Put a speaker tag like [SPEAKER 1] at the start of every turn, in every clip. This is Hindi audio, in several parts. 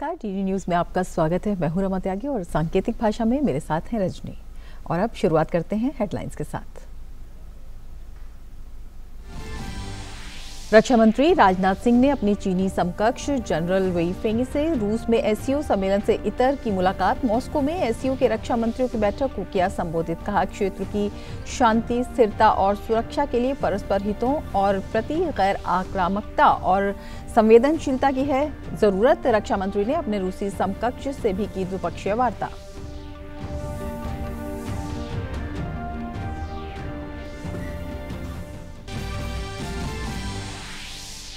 [SPEAKER 1] नमस्कार, डीडी न्यूज़ में आपका स्वागत है। मैं हूं रमा त्यागी और सांकेतिक भाषा में मेरे साथ हैं रजनी। और अब शुरुआत करते हैं हेडलाइंस के साथ। रक्षा मंत्री राजनाथ सिंह ने अपनी चीनी समकक्ष जनरल वेई फेंग से रूस में एससीओ सम्मेलन से इतर की मुलाकात। मॉस्को में एससीओ के रक्षा मंत्रियों की बैठक को किया संबोधित। कहा, क्षेत्र की शांति, स्थिरता और सुरक्षा के लिए परस्पर हितों और प्रति गैर आक्रामकता और संवेदनशीलता की है जरूरत। रक्षा मंत्री ने अपने रूसी समकक्ष से भी की द्विपक्षीय वार्ता।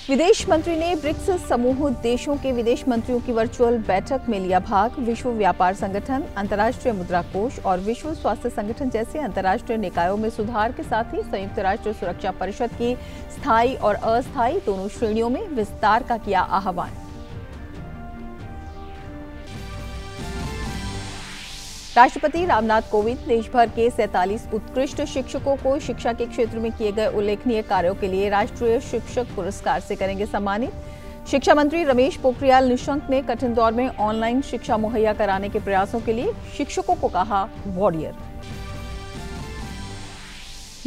[SPEAKER 1] विदेश मंत्री ने ब्रिक्स समूह देशों के विदेश मंत्रियों की वर्चुअल बैठक में लिया भाग। विश्व व्यापार संगठन, अंतर्राष्ट्रीय मुद्रा कोष और विश्व स्वास्थ्य संगठन जैसे अंतर्राष्ट्रीय निकायों में सुधार के साथ ही संयुक्त राष्ट्र सुरक्षा परिषद की स्थायी और अस्थायी दोनों श्रेणियों में विस्तार का किया आह्वान। राष्ट्रपति रामनाथ कोविंद देश भर के 47 उत्कृष्ट शिक्षकों को शिक्षा के क्षेत्र में किए गए उल्लेखनीय कार्यों के लिए राष्ट्रीय शिक्षक पुरस्कार से करेंगे सम्मानित। शिक्षा मंत्री रमेश पोखरियाल निशंक ने कठिन दौर में ऑनलाइन शिक्षा मुहैया कराने के प्रयासों के लिए शिक्षकों को कहा वॉरियर।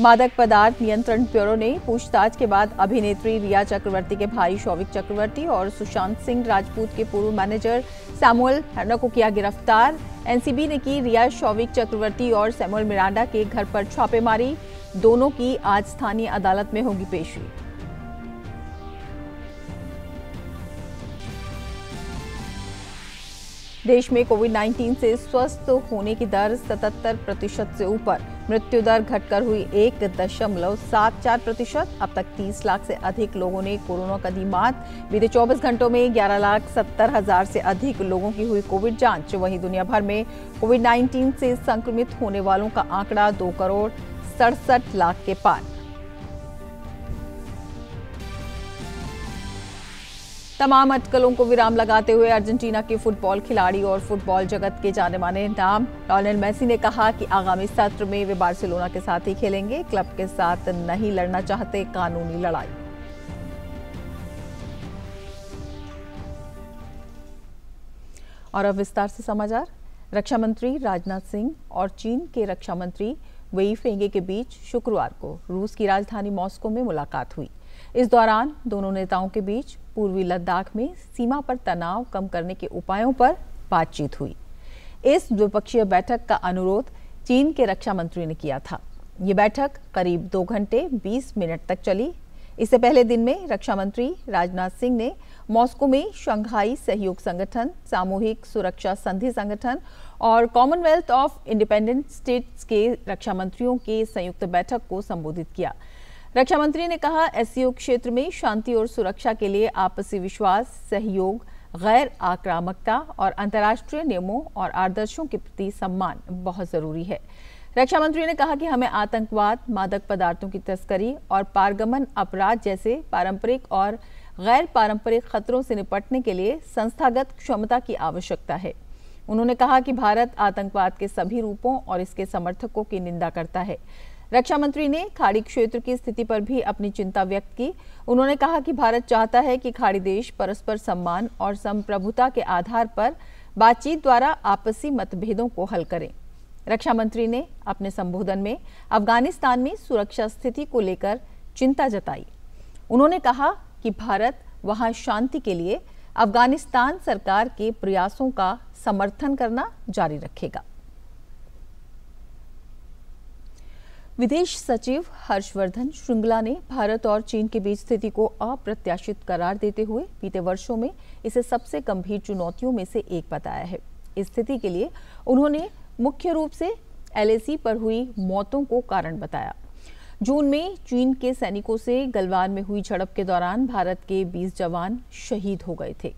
[SPEAKER 1] मादक पदार्थ नियंत्रण ब्यूरो ने पूछताछ के बाद अभिनेत्री रिया चक्रवर्ती के भाई शौविक चक्रवर्ती और सुशांत सिंह राजपूत के पूर्व मैनेजर सैमुअल मिरांडा को किया गिरफ्तार। एनसीबी ने की रिया, शौविक चक्रवर्ती और सैमुअल मिरांडा के घर पर छापेमारी। दोनों की आज स्थानीय अदालत में होगी पेशी। देश में कोविड-19 से स्वस्थ होने की दर 77% से ऊपर। मृत्यु दर घटकर हुई 1.74%। अब तक 30 लाख से अधिक लोगों ने कोरोना का दी मात। बीते 24 घंटों में 11,70,000 से अधिक लोगों की हुई कोविड जांच। वहीं दुनिया भर में कोविड-19 से संक्रमित होने वालों का आंकड़ा 2,67,00,000 के पार। तमाम अटकलों को विराम लगाते हुए अर्जेंटीना के फुटबॉल खिलाड़ी और फुटबॉल जगत के जाने माने नाम लियोनेल मेसी ने कहा कि आगामी सत्र में वे बार्सिलोना के साथ ही खेलेंगे। क्लब के साथ नहीं लड़ना चाहते कानूनी लड़ाई। और अब विस्तार से समाचार। रक्षा मंत्री राजनाथ सिंह और चीन के रक्षा मंत्री वेई फेंगे के बीच शुक्रवार को रूस की राजधानी मॉस्को में मुलाकात हुई। इस दौरान दोनों नेताओं के बीच पूर्वी लद्दाख में सीमा पर तनाव कम करने के उपायों पर बातचीत हुई। इस द्विपक्षीय बैठक का अनुरोध चीन के रक्षा मंत्री ने किया था। ये बैठक करीब 2 घंटे 20 मिनट तक चली। इससे पहले दिन में रक्षा मंत्री राजनाथ सिंह ने मॉस्को में शंघाई सहयोग संगठन, सामूहिक सुरक्षा संधि संगठन और कॉमनवेल्थ ऑफ इंडिपेंडेंट स्टेट्स के रक्षा मंत्रियों के संयुक्त बैठक को संबोधित किया। रक्षा मंत्री ने कहा, एससीओ क्षेत्र में शांति और सुरक्षा के लिए आपसी विश्वास, सहयोग, गैर आक्रामकता और अंतर्राष्ट्रीय नियमों और आदर्शों के प्रति सम्मान बहुत जरूरी है। रक्षा मंत्री ने कहा कि हमें आतंकवाद, मादक पदार्थों की तस्करी और पारगमन अपराध जैसे पारंपरिक और गैर पारंपरिक खतरों से निपटने के लिए संस्थागत क्षमता की आवश्यकता है। उन्होंने कहा कि भारत आतंकवाद के सभी रूपों और इसके समर्थकों की निंदा करता है। रक्षा मंत्री ने खाड़ी क्षेत्र की स्थिति पर भी अपनी चिंता व्यक्त की। उन्होंने कहा कि भारत चाहता है कि खाड़ी देश परस्पर सम्मान और संप्रभुता के आधार पर बातचीत द्वारा आपसी मतभेदों को हल करें। रक्षा मंत्री ने अपने संबोधन में अफगानिस्तान में सुरक्षा स्थिति को लेकर चिंता जताई। उन्होंने कहा कि भारत वहां शांति के लिए अफगानिस्तान सरकार के प्रयासों का समर्थन करना जारी रखेगा। विदेश सचिव हर्षवर्धन श्रृंगला ने भारत और चीन के बीच स्थिति को अप्रत्याशित करार देते हुए बीते वर्षों में इसे सबसे गंभीर चुनौतियों में से एक बताया है। इस स्थिति के लिए उन्होंने मुख्य रूप से LAC पर हुई मौतों को कारण बताया। जून में चीन के सैनिकों से गलवान में हुई झड़प के दौरान भारत के 20 जवान शहीद हो गए थे।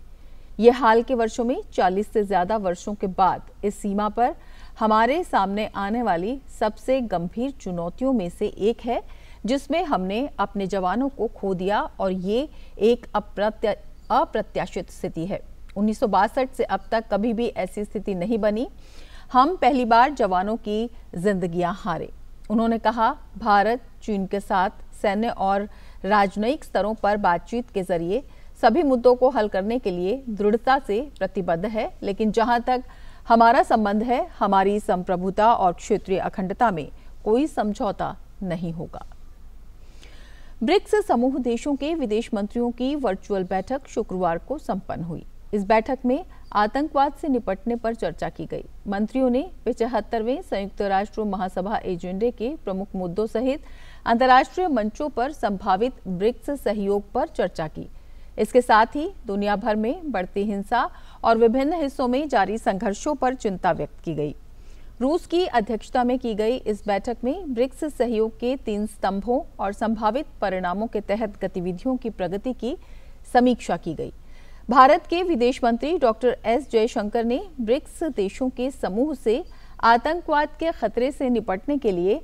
[SPEAKER 1] ये हाल के वर्षों में 40 से ज्यादा वर्षों के बाद इस सीमा पर हमारे सामने आने वाली सबसे गंभीर चुनौतियों में से एक है, जिसमें हमने अपने जवानों को खो दिया और ये एक अप्रत्याशित स्थिति है। 1962 से अब तक कभी भी ऐसी स्थिति नहीं बनी। हम पहली बार जवानों की जिंदगियां हारे। उन्होंने कहा, भारत चीन के साथ सैन्य और राजनयिक स्तरों पर बातचीत के जरिए सभी मुद्दों को हल करने के लिए दृढ़ता से प्रतिबद्ध है, लेकिन जहां तक हमारा संबंध है, हमारी संप्रभुता और क्षेत्रीय अखंडता में कोई समझौता नहीं होगा। ब्रिक्स समूह देशों के विदेश मंत्रियों की वर्चुअल बैठक शुक्रवार को संपन्न हुई। इस बैठक में आतंकवाद से निपटने पर चर्चा की गई। मंत्रियों ने 75वें संयुक्त राष्ट्र महासभा एजेंडे के प्रमुख मुद्दों सहित अंतर्राष्ट्रीय मंचों पर संभावित ब्रिक्स सहयोग पर चर्चा की। इसके साथ ही दुनिया भर में बढ़ती हिंसा और विभिन्न हिस्सों में जारी संघर्षों पर चिंता व्यक्त की गई। रूस की अध्यक्षता में की गई इस बैठक में ब्रिक्स सहयोग के 3 स्तंभों और संभावित परिणामों के तहत गतिविधियों की प्रगति की समीक्षा की गई। भारत के विदेश मंत्री डॉक्टर एस जयशंकर ने ब्रिक्स देशों के समूह से आतंकवाद के खतरे से निपटने के लिए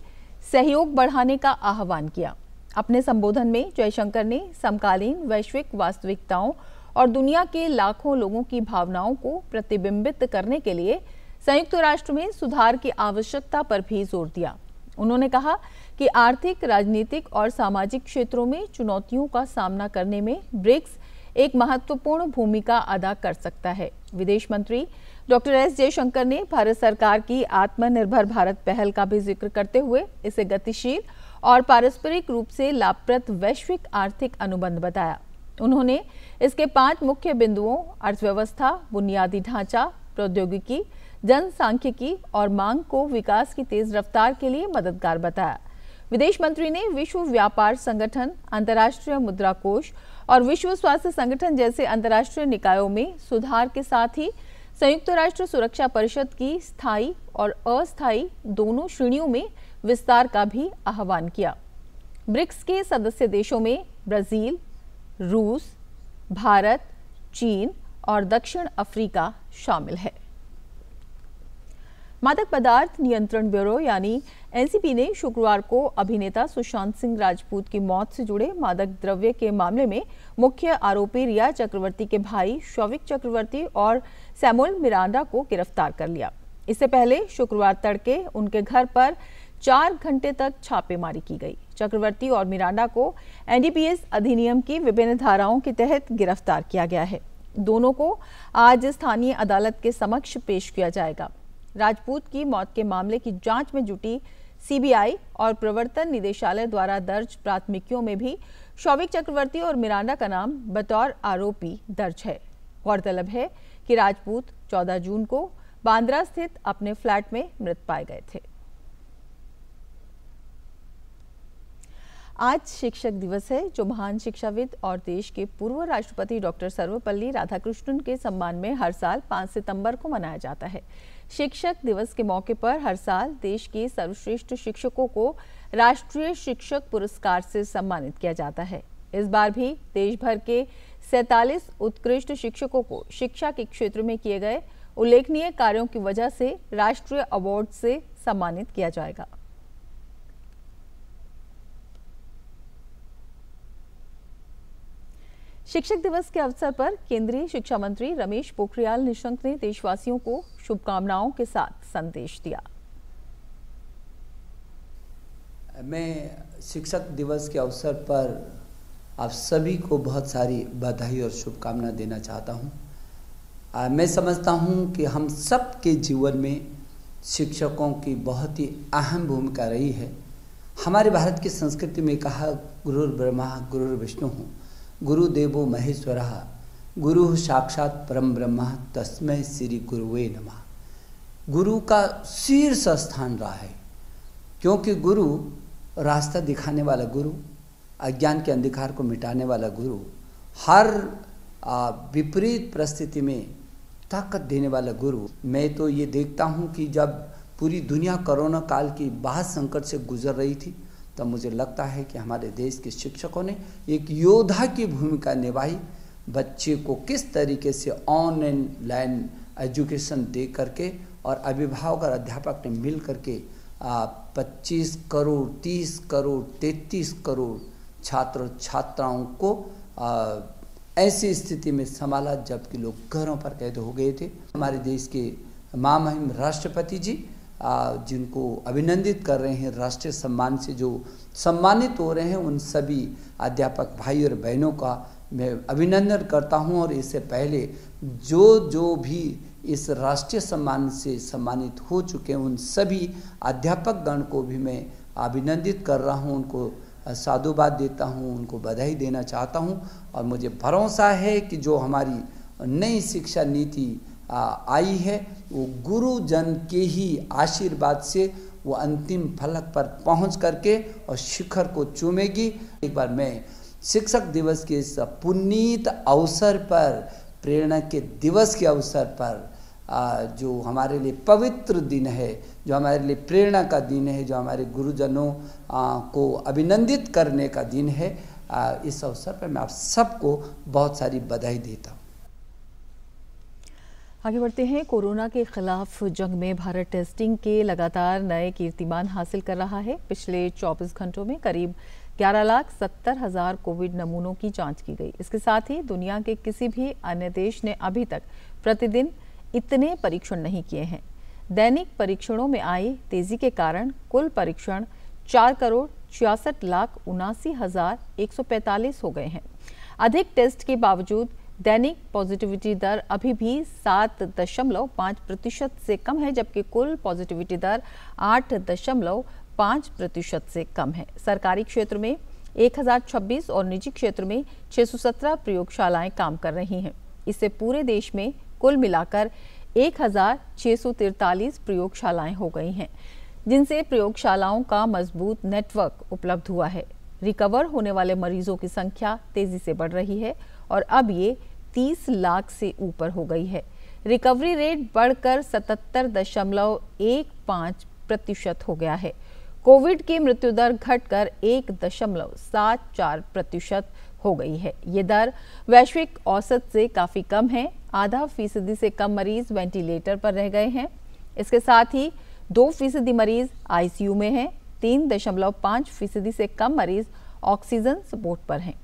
[SPEAKER 1] सहयोग बढ़ाने का आह्वान किया। अपने संबोधन में जयशंकर ने समकालीन वैश्विक वास्तविकताओं और दुनिया के लाखों लोगों की भावनाओं को प्रतिबिंबित करने के लिए संयुक्त राष्ट्र में सुधार की आवश्यकता पर भी जोर दिया। उन्होंने कहा कि आर्थिक, राजनीतिक और सामाजिक क्षेत्रों में चुनौतियों का सामना करने में ब्रिक्स एक महत्वपूर्ण भूमिका अदा कर सकता है। विदेश मंत्री डॉक्टर एस जयशंकर ने भारत सरकार की आत्मनिर्भर भारत पहल का भी जिक्र करते हुए इसे गतिशील और पारस्परिक रूप से लाभप्रद वैश्विक आर्थिक अनुबंध बताया। उन्होंने इसके 5 मुख्य बिंदुओं अर्थव्यवस्था, बुनियादी ढांचा, प्रौद्योगिकी, जनसांख्यिकी और मांग को विकास की तेज रफ्तार के लिए मददगार बताया। विदेश मंत्री ने विश्व व्यापार संगठन, अंतर्राष्ट्रीय मुद्रा कोष और विश्व स्वास्थ्य संगठन जैसे अंतर्राष्ट्रीय निकायों में सुधार के साथ ही संयुक्त राष्ट्र सुरक्षा परिषद की स्थायी और अस्थायी दोनों श्रेणियों में विस्तार का भी आह्वान किया। ब्रिक्स के सदस्य देशों में ब्राजील, रूस, भारत, चीन और दक्षिण अफ्रीका शामिल है। मादक पदार्थ नियंत्रण ब्यूरो यानी एनसीबी ने शुक्रवार को अभिनेता सुशांत सिंह राजपूत की मौत से जुड़े मादक द्रव्य के मामले में मुख्य आरोपी रिया चक्रवर्ती के भाई शौविक चक्रवर्ती और सैमुअल मिरांडा को गिरफ्तार कर लिया। इससे पहले शुक्रवार तड़के उनके घर पर 4 घंटे तक छापेमारी की गई। चक्रवर्ती और मिरांडा को एनडीपीएस अधिनियम की विभिन्न धाराओं के तहत गिरफ्तार किया गया है। दोनों को आज स्थानीय अदालत के समक्ष पेश किया जाएगा। राजपूत की मौत के मामले की जांच में जुटी सीबीआई और प्रवर्तन निदेशालय द्वारा दर्ज प्राथमिकियों में भी शौविक चक्रवर्ती और मिरांडा का नाम बतौर आरोपी दर्ज है। गौरतलब है कि राजपूत 14 जून को बांद्रा स्थित अपने फ्लैट में मृत पाए गए थे। आज शिक्षक दिवस है, जो महान शिक्षाविद और देश के पूर्व राष्ट्रपति डॉक्टर सर्वपल्ली राधाकृष्णन के सम्मान में हर साल 5 सितंबर को मनाया जाता है। शिक्षक दिवस के मौके पर हर साल देश के सर्वश्रेष्ठ शिक्षकों को राष्ट्रीय शिक्षक पुरस्कार से सम्मानित किया जाता है। इस बार भी देश भर के 47 उत्कृष्ट शिक्षकों को शिक्षा के क्षेत्र में किए गए उल्लेखनीय कार्यों की वजह से राष्ट्रीय अवार्ड से सम्मानित किया जाएगा। शिक्षक दिवस के अवसर पर केंद्रीय शिक्षा मंत्री रमेश पोखरियाल निशंक ने देशवासियों को शुभकामनाओं के साथ संदेश दिया।
[SPEAKER 2] मैं शिक्षक दिवस के अवसर पर आप सभी को बहुत सारी बधाई और शुभकामना देना चाहता हूं। मैं समझता हूं कि हम सब के जीवन में शिक्षकों की बहुत ही अहम भूमिका रही है। हमारे भारत की संस्कृति में कहा, गुरुर् ब्रह्मा गुरुर्विष्णु, गुरुदेवो महेश्वरः, गुरु साक्षात परम ब्रह्म, तस्मै श्री गुरुवे नमः। गुरु का शीर्ष स्थान रहा है, क्योंकि गुरु रास्ता दिखाने वाला गुरु, अज्ञान के अंधकार को मिटाने वाला गुरु, हर विपरीत परिस्थिति में ताकत देने वाला गुरु। मैं तो ये देखता हूँ कि जब पूरी दुनिया कोरोना काल की बाहर संकट से गुजर रही थी, तब मुझे लगता है कि हमारे देश के शिक्षकों ने एक योद्धा की भूमिका निभाई। बच्चे को किस तरीके से ऑनलाइन एजुकेशन दे करके और अभिभावक और अध्यापक ने मिल करके 25 करोड़, 30 करोड़, 33 करोड़ छात्र छात्राओं को ऐसी स्थिति में संभाला जबकि लोग घरों पर कैद हो गए थे। हमारे देश के महामहिम राष्ट्रपति जी, जिनको अभिनंदित कर रहे हैं राष्ट्रीय सम्मान से, जो सम्मानित हो रहे हैं, उन सभी अध्यापक भाई और बहनों का मैं अभिनंदन करता हूं। और इससे पहले जो भी इस राष्ट्रीय सम्मान से सम्मानित हो चुके हैं उन सभी अध्यापक गण को भी मैं अभिनंदित कर रहा हूं, उनको साधुवाद देता हूं, उनको बधाई देना चाहता हूं। और मुझे भरोसा है कि जो हमारी नई शिक्षा नीति आई है वो गुरुजन के ही आशीर्वाद से वो अंतिम फलक पर पहुंच करके और शिखर को चूमेगी। एक बार मैं शिक्षक दिवस के इस पुनीत अवसर पर, प्रेरणा के दिवस के अवसर पर, जो हमारे लिए पवित्र दिन है, जो हमारे लिए प्रेरणा का दिन है, जो हमारे गुरुजनों को अभिनंदित करने का दिन है, इस अवसर पर मैं आप सबको बहुत सारी बधाई देता हूँ।
[SPEAKER 1] आगे बढ़ते हैं। कोरोना के खिलाफ जंग में भारत टेस्टिंग के लगातार नए कीर्तिमान हासिल कर रहा है। पिछले 24 घंटों में करीब 11,70,000 कोविड नमूनों की जांच की गई। इसके साथ ही दुनिया के किसी भी अन्य देश ने अभी तक प्रतिदिन इतने परीक्षण नहीं किए हैं। दैनिक परीक्षणों में आई तेजी के कारण कुल परीक्षण 4,66,79,145 हो गए हैं। अधिक टेस्ट के बावजूद दैनिक पॉजिटिविटी दर अभी भी 7.5% से कम है, जबकि कुल पॉजिटिविटी दर 8.5% से कम है। सरकारी क्षेत्र में 1026 और निजी क्षेत्र में 617 प्रयोगशालाएं काम कर रही हैं। इससे पूरे देश में कुल मिलाकर 1,643 प्रयोगशालाएं हो गई हैं, जिनसे प्रयोगशालाओं का मजबूत नेटवर्क उपलब्ध हुआ है। रिकवर होने वाले मरीजों की संख्या तेजी से बढ़ रही है और अब ये 30 लाख से ऊपर हो गई है। रिकवरी रेट बढ़कर 77.15% हो गया है। कोविड की मृत्यु दर घटकर 1.74% हो गई है। ये दर वैश्विक औसत से काफी कम है। 0.5% से कम मरीज वेंटिलेटर पर रह गए हैं। इसके साथ ही 2% मरीज आईसीयू में हैं। 3.5% से कम मरीज ऑक्सीजन सपोर्ट पर हैं।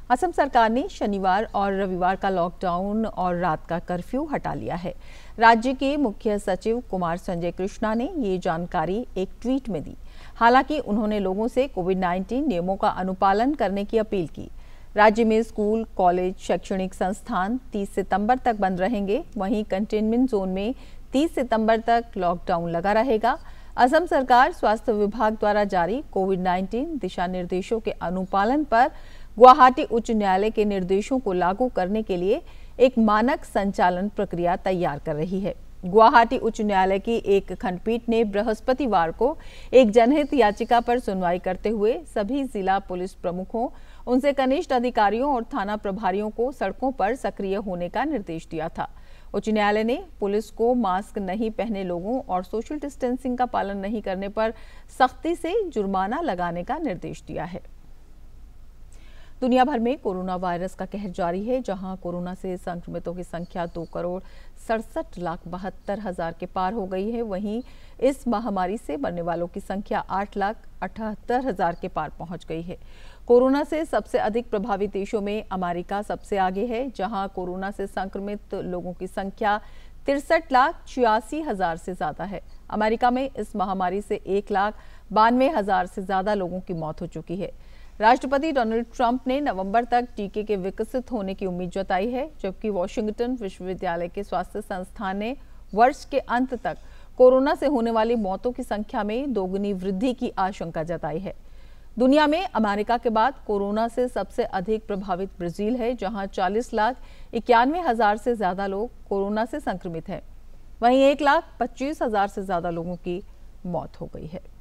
[SPEAKER 1] असम सरकार ने शनिवार और रविवार का लॉकडाउन और रात का कर्फ्यू हटा लिया है। राज्य के मुख्य सचिव कुमार संजय कृष्णा ने ये जानकारी एक ट्वीट में दी। हालांकि उन्होंने लोगों से कोविड-19 नियमों का अनुपालन करने की अपील की। राज्य में स्कूल, कॉलेज, शैक्षणिक संस्थान 30 सितंबर तक बंद रहेंगे। वहीं कंटेनमेंट जोन में 30 सितंबर तक लॉकडाउन लगा रहेगा। असम सरकार स्वास्थ्य विभाग द्वारा जारी कोविड-19 दिशा निर्देशों के अनुपालन पर गुवाहाटी उच्च न्यायालय के निर्देशों को लागू करने के लिए एक मानक संचालन प्रक्रिया तैयार कर रही है। गुवाहाटी उच्च न्यायालय की एक खंडपीठ ने बृहस्पतिवार को एक जनहित याचिका पर सुनवाई करते हुए सभी जिला पुलिस प्रमुखों, उनसे कनिष्ठ अधिकारियों और थाना प्रभारियों को सड़कों पर सक्रिय होने का निर्देश दिया था। उच्च न्यायालय ने पुलिस को मास्क नहीं पहने लोगों और सोशल डिस्टेंसिंग का पालन नहीं करने पर सख्ती से जुर्माना लगाने का निर्देश दिया है। दुनिया भर में कोरोना वायरस का कहर जारी है, जहां कोरोना से संक्रमितों की संख्या 2,67,72,000 के पार हो गई है। वहीं इस महामारी से मरने वालों की संख्या 8,78,000 के पार पहुंच गई है। कोरोना से सबसे अधिक प्रभावित देशों में अमेरिका सबसे आगे है, जहां कोरोना से संक्रमित लोगों की संख्या 63,86,000 से ज्यादा है। अमेरिका में इस महामारी से 1,92,000 से ज्यादा लोगों की मौत हो चुकी है। राष्ट्रपति डोनाल्ड ट्रंप ने नवंबर तक टीके के विकसित होने की उम्मीद जताई है, जबकि वॉशिंगटन विश्वविद्यालय के स्वास्थ्य संस्थान ने वर्ष के अंत तक कोरोना से होने वाली मौतों की संख्या में दोगुनी वृद्धि की आशंका जताई है। दुनिया में अमेरिका के बाद कोरोना से सबसे अधिक प्रभावित ब्राजील है, जहां 40,91,000 से ज्यादा लोग कोरोना से संक्रमित हैं। वहीं 1,25,000 से ज्यादा लोगों की मौत हो गई है।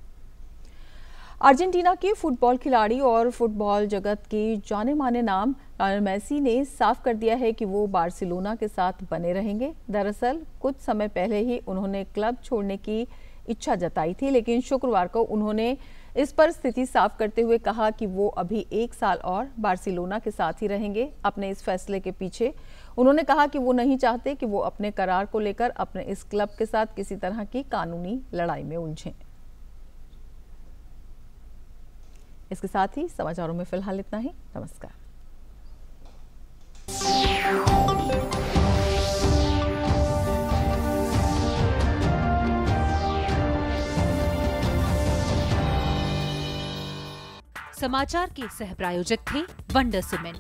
[SPEAKER 1] अर्जेंटीना के फुटबॉल खिलाड़ी और फुटबॉल जगत के जाने माने नाम लियोनेल मेसी ने साफ कर दिया है कि वो बार्सिलोना के साथ बने रहेंगे। दरअसल कुछ समय पहले ही उन्होंने क्लब छोड़ने की इच्छा जताई थी, लेकिन शुक्रवार को उन्होंने इस पर स्थिति साफ करते हुए कहा कि वो अभी 1 साल और बार्सिलोना के साथ ही रहेंगे। अपने इस फैसले के पीछे उन्होंने कहा कि वो नहीं चाहते कि वो अपने करार को लेकर अपने इस क्लब के साथ किसी तरह की कानूनी लड़ाई में उलझें। इसके साथ ही समाचारों में फिलहाल इतना ही। नमस्कार।
[SPEAKER 3] समाचार के सह प्रायोजक थे वंडर सीमेंट।